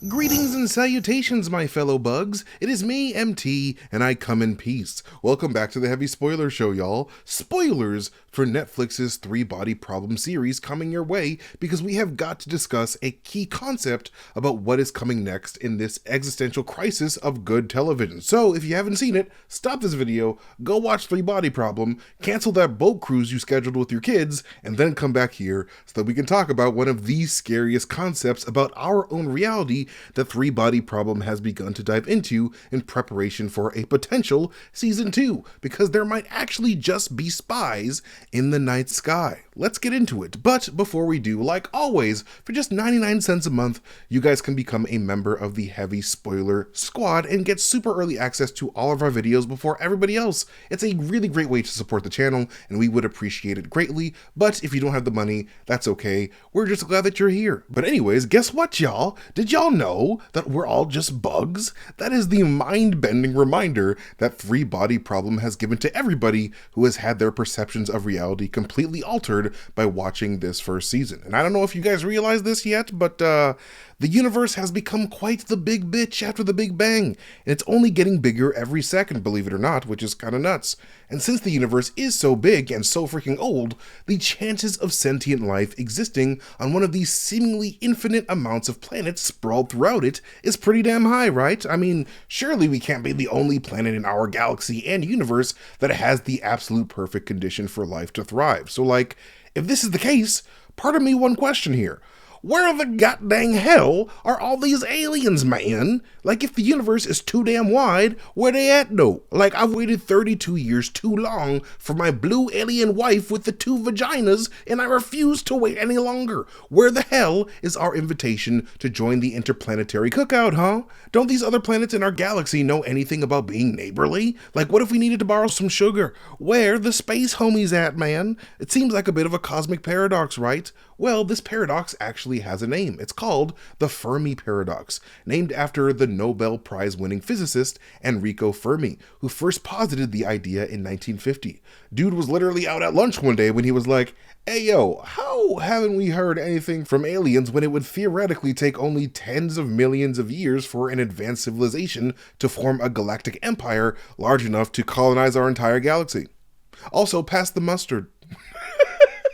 Greetings and salutations, my fellow bugs. It is me, MT, and I come in peace. Welcome back to the Heavy Spoiler Show, y'all. Spoilers for Netflix's Three-Body Problem series coming your way because we have got to discuss a key concept about what is coming next in this existential crisis of good television. So, if you haven't seen it, stop this video, go watch Three-Body Problem, cancel that boat cruise you scheduled with your kids, and then come back here so that we can talk about one of the scariest concepts about our own reality that Three-Body Problem has begun to dive into in preparation for a potential season 2, because there might actually just be spies in the night sky. Let's get into it. But before we do, like always, for just 99 cents a month, you guys can become a member of the Heavy Spoiler Squad and get super early access to all of our videos before everybody else. It's a really great way to support the channel, and we would appreciate it greatly. But if you don't have the money, that's okay. We're just glad that you're here. But anyways, guess what, y'all? Did y'all know that we're all just bugs? That is the mind-bending reminder that Three-Body Problem has given to everybody who has had their perceptions of reality completely altered by watching this first season. And I don't know if you guys realize this yet, but the universe has become quite the big bitch after the Big Bang, and it's only getting bigger every second, believe it or not, which is kind of nuts. And since the universe is so big and so freaking old, the chances of sentient life existing on one of these seemingly infinite amounts of planets sprawled throughout it is pretty damn high, right? I mean, surely we can't be the only planet in our galaxy and universe that has the absolute perfect condition for life to thrive. So like, if this is the case, pardon me one question here. Where the goddamn hell are all these aliens, man? Like, if the universe is too damn wide, where they at, though? Like, I've waited 32 years too long for my blue alien wife with the 2 vaginas, and I refuse to wait any longer. Where the hell is our invitation to join the interplanetary cookout, huh? Don't these other planets in our galaxy know anything about being neighborly? Like, what if we needed to borrow some sugar? Where the space homies at, man? It seems like a bit of a cosmic paradox, right? Well, this paradox actually has a name. It's called the Fermi Paradox, named after the Nobel Prize-winning physicist Enrico Fermi, who first posited the idea in 1950. Dude was literally out at lunch one day when he was like, "Hey yo, how haven't we heard anything from aliens when it would theoretically take only tens of millions of years for an advanced civilization to form a galactic empire large enough to colonize our entire galaxy? Also, pass the mustard."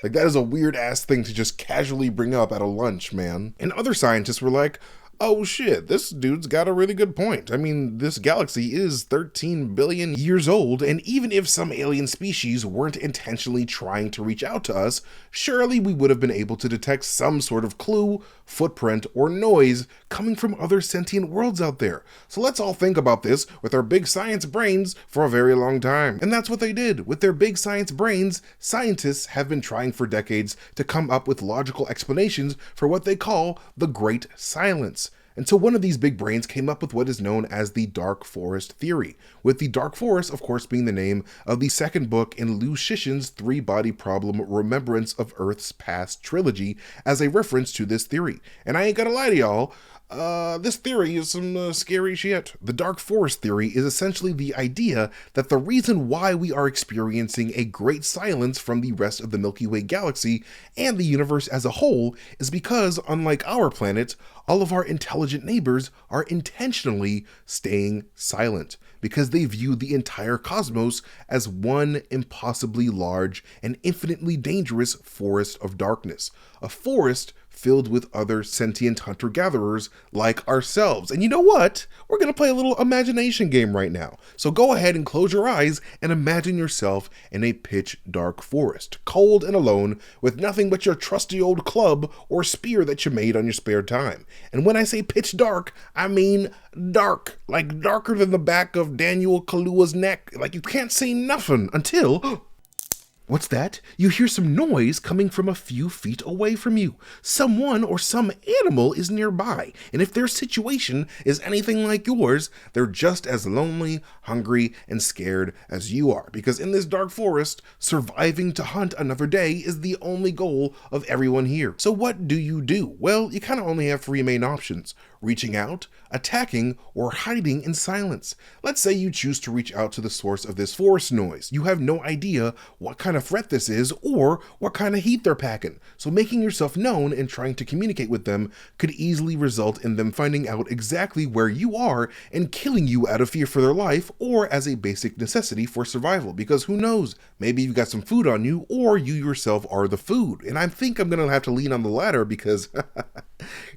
Like, that is a weird-ass thing to just casually bring up at a lunch, man. And other scientists were like, oh shit, this dude's got a really good point. I mean, this galaxy is 13 billion years old, and even if some alien species weren't intentionally trying to reach out to us, surely we would have been able to detect some sort of clue, footprint, or noise coming from other sentient worlds out there. So let's all think about this with our big science brains for a very long time. And that's what they did. With their big science brains, scientists have been trying for decades to come up with logical explanations for what they call the Great Silence. And so one of these big brains came up with what is known as the Dark Forest theory, with the Dark Forest, of course, being the name of the second book in Liu Cixin's Three-Body Problem Remembrance of Earth's Past trilogy as a reference to this theory. And I ain't gonna lie to y'all, this theory is some scary shit. The Dark Forest theory is essentially the idea that the reason why we are experiencing a great silence from the rest of the Milky Way galaxy and the universe as a whole is because, unlike our planet, all of our intelligent neighbors are intentionally staying silent because they view the entire cosmos as one impossibly large and infinitely dangerous forest of darkness. A forest filled with other sentient hunter-gatherers like ourselves. And you know what? We're going to play a little imagination game right now. So go ahead and close your eyes and imagine yourself in a pitch dark forest, cold and alone, with nothing but your trusty old club or spear that you made on your spare time. And when I say pitch dark, I mean dark, like darker than the back of Daniel Kaluuya's neck. Like you can't see nothing until... What's that? You hear some noise coming from a few feet away from you. Someone or some animal is nearby, and if their situation is anything like yours, they're just as lonely, hungry, and scared as you are, because in this dark forest, surviving to hunt another day is the only goal of everyone here. So what do? Well, you kind of only have 3 main options. reaching out, attacking, or hiding in silence. Let's say you choose to reach out to the source of this forest noise. You have no idea what kind of threat this is or what kind of heat they're packing. So making yourself known and trying to communicate with them could easily result in them finding out exactly where you are and killing you out of fear for their life or as a basic necessity for survival. Because who knows, maybe you've got some food on you or you yourself are the food. And I think I'm going to have to lean on the latter because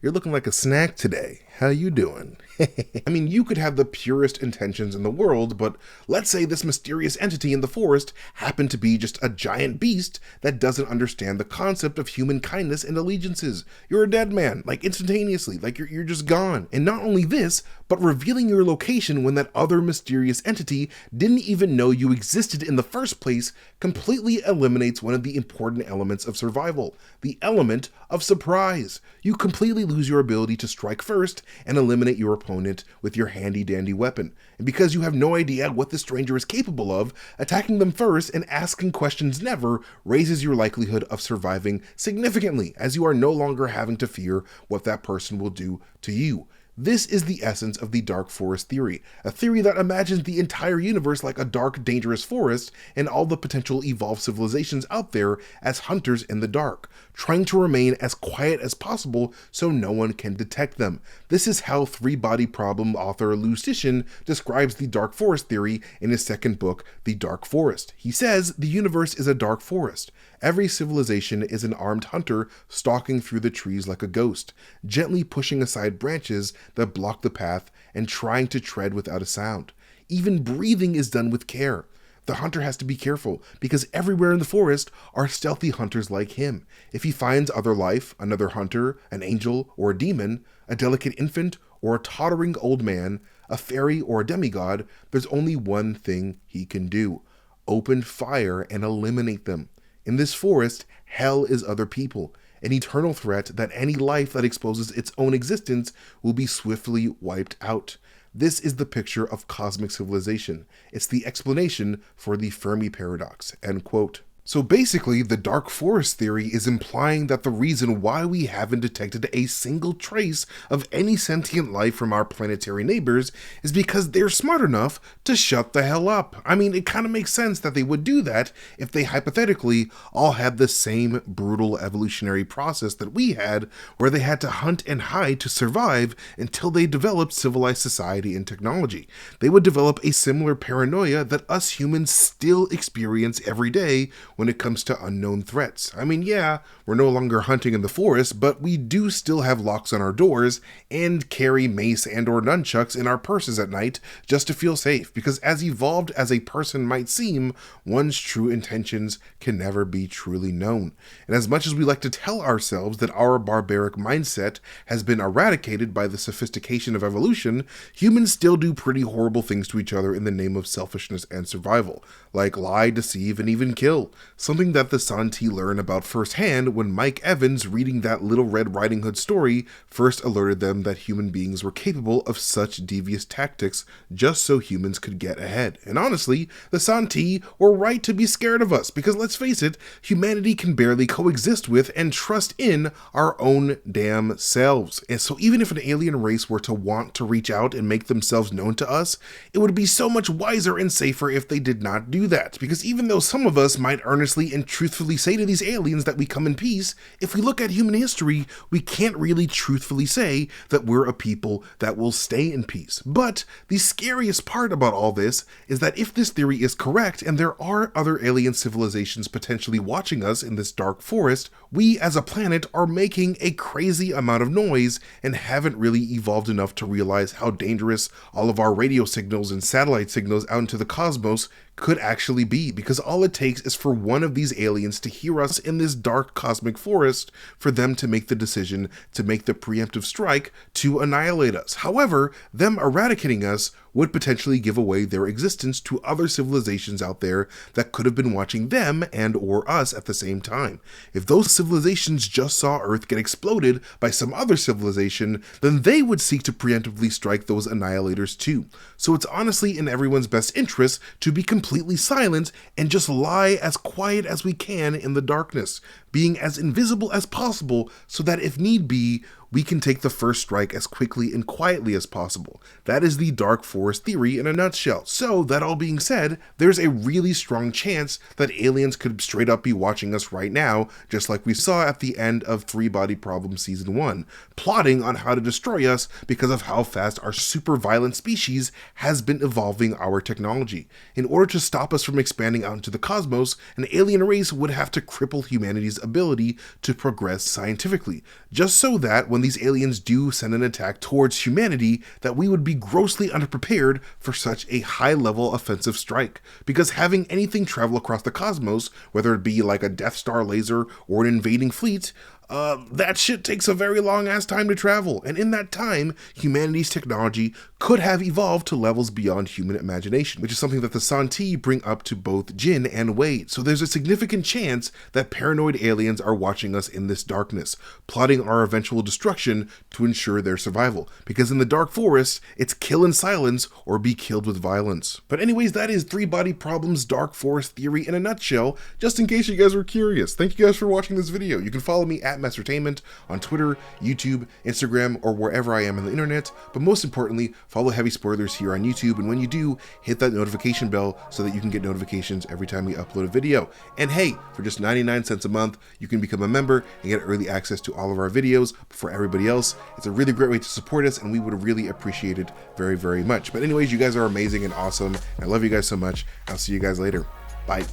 you're looking like a snack today. How you doing? I mean, you could have the purest intentions in the world, but let's say this mysterious entity in the forest happened to be just a giant beast that doesn't understand the concept of human kindness and allegiances. You're a dead man, like instantaneously, like you're just gone. And not only this, but revealing your location when that other mysterious entity didn't even know you existed in the first place completely eliminates one of the important elements of survival, the element of surprise. You completely lose your ability to strike first and eliminate your opponent with your handy dandy weapon. And because you have no idea what the stranger is capable of, attacking them first and asking questions never raises your likelihood of surviving significantly, as you are no longer having to fear what that person will do to you. This is the essence of the dark forest theory, a theory that imagines the entire universe like a dark, dangerous forest and all the potential evolved civilizations out there as hunters in the dark, trying to remain as quiet as possible so no one can detect them. This is how three-body problem author Lou Stitchen describes the dark forest theory in his second book, The Dark Forest. He says the universe is a dark forest. Every civilization is an armed hunter stalking through the trees like a ghost, gently pushing aside branches that block the path and trying to tread without a sound. Even breathing is done with care. The hunter has to be careful because everywhere in the forest are stealthy hunters like him. If he finds other life, another hunter, an angel or a demon, a delicate infant or a tottering old man, a fairy or a demigod, there's only one thing he can do: open fire and eliminate them. In this forest, hell is other people, an eternal threat that any life that exposes its own existence will be swiftly wiped out. This is the picture of cosmic civilization. It's the explanation for the Fermi paradox, end quote. So basically, the dark forest theory is implying that the reason why we haven't detected a single trace of any sentient life from our planetary neighbors is because they're smart enough to shut the hell up. I mean, it kind of makes sense that they would do that if they hypothetically all had the same brutal evolutionary process that we had, where they had to hunt and hide to survive until they developed civilized society and technology. They would develop a similar paranoia that us humans still experience every day when it comes to unknown threats. I mean, yeah, we're no longer hunting in the forest, but we do still have locks on our doors and carry mace and or nunchucks in our purses at night just to feel safe, because as evolved as a person might seem, one's true intentions can never be truly known. And as much as we like to tell ourselves that our barbaric mindset has been eradicated by the sophistication of evolution, humans still do pretty horrible things to each other in the name of selfishness and survival, like lie, deceive, and even kill. Something that the Santee learn about firsthand when Mike Evans, reading that Little Red Riding Hood story, first alerted them that human beings were capable of such devious tactics just so humans could get ahead. And honestly, the Santee were right to be scared of us, because let's face it, humanity can barely coexist with and trust in our own damn selves. And so even if an alien race were to want to reach out and make themselves known to us, it would be so much wiser and safer if they did not do that, because even though some of us might earnestly and truthfully say to these aliens that we come in peace, if we look at human history, we can't really truthfully say that we're a people that will stay in peace. But the scariest part about all this is that if this theory is correct and there are other alien civilizations potentially watching us in this dark forest, we as a planet are making a crazy amount of noise and haven't really evolved enough to realize how dangerous all of our radio signals and satellite signals out into the cosmos could actually be, because all it takes is for one of these aliens to hear us in this dark cosmic forest for them to make the decision to make the preemptive strike to annihilate us. However, them eradicating us would potentially give away their existence to other civilizations out there that could have been watching them and or us at the same time. If those civilizations just saw Earth get exploded by some other civilization, then they would seek to preemptively strike those annihilators too. So it's honestly in everyone's best interest to be completely silent and just lie as quiet as we can in the darkness, being as invisible as possible so that if need be, we can take the first strike as quickly and quietly as possible. That is the dark forest theory in a nutshell. So, that all being said, there's a really strong chance that aliens could straight up be watching us right now, just like we saw at the end of Three Body Problem Season 1, plotting on how to destroy us because of how fast our super violent species has been evolving our technology. In order to stop us from expanding out into the cosmos, an alien race would have to cripple humanity's ability to progress scientifically, just so that when these aliens do send an attack towards humanity, that we would be grossly underprepared for such a high-level offensive strike. Because having anything travel across the cosmos, whether it be like a Death Star laser or an invading fleet, that shit takes a very long ass time to travel, and in that time, humanity's technology could have evolved to levels beyond human imagination, which is something that the Santi bring up to both Jin and Wade. So there's a significant chance that paranoid aliens are watching us in this darkness, plotting our eventual destruction to ensure their survival, because in the dark forest, it's kill in silence or be killed with violence. But anyways, that is Three Body Problem's dark forest theory in a nutshell, just in case you guys were curious. Thank you guys for watching this video. You can follow me at Mastertainment on Twitter, YouTube, Instagram, or wherever I am on the internet, but most importantly, follow Heavy Spoilers here on YouTube, and when you do, hit that notification bell so that you can get notifications every time we upload a video. And hey, for just 99 cents a month, you can become a member and get early access to all of our videos before everybody else. It's a really great way to support us, and we would really appreciate it very, very much. But anyways, you guys are amazing and awesome. I love you guys so much. I'll see you guys later. Bye.